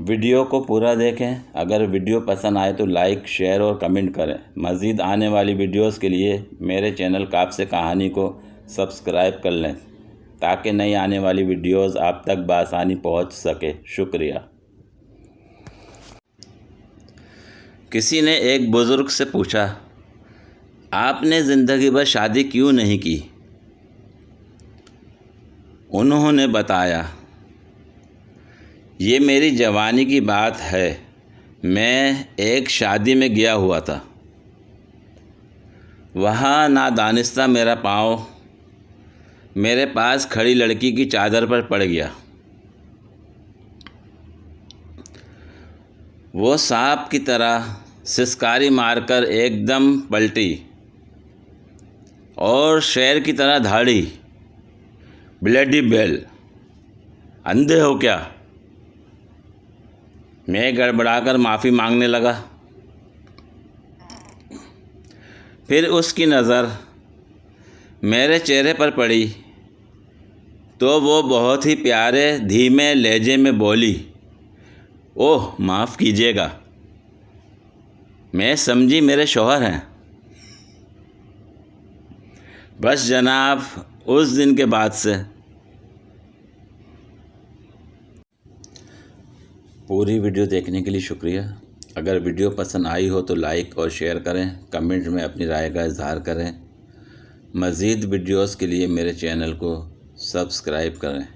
Video को पूरा देखें। अगर वीडियो पसंद आए तो लाइक, शेयर और कमेंट करें। मज़ीद आने वाली वीडियोस के लिए मेरे चैनल काफ से कहानी को सब्सक्राइब कर लें ताकि नई आने वाली वीडियोस आप तक बआसानी पहुंच सके। शुक्रिया। किसी ने एक बुज़ुर्ग से पूछा, आपने ज़िंदगी भर शादी क्यों नहीं की? उन्होंने बताया, ये मेरी जवानी की बात है। मैं एक शादी में गया हुआ था। वहाँ नादानिस्ता मेरा पाँव मेरे पास खड़ी लड़की की चादर पर पड़ गया। वो सांप की तरह सिसकारी मारकर एकदम पलटी और शेर की तरह धाड़ी, ब्लडी बेल, अंधे हो क्या? मैं गड़बड़ाकर माफ़ी मांगने लगा। फिर उसकी नज़र मेरे चेहरे पर पड़ी तो वो बहुत ही प्यारे धीमे लहजे में बोली, ओह माफ़ कीजिएगा, मैं समझी मेरे शौहर हैं। बस जनाब, उस दिन के बाद से पूरी वीडियो देखने के लिए शुक्रिया। अगर वीडियो पसंद आई हो तो लाइक और शेयर करें, कमेंट में अपनी राय का इजहार करें। मज़ीद वीडियोस के लिए मेरे चैनल को सब्सक्राइब करें।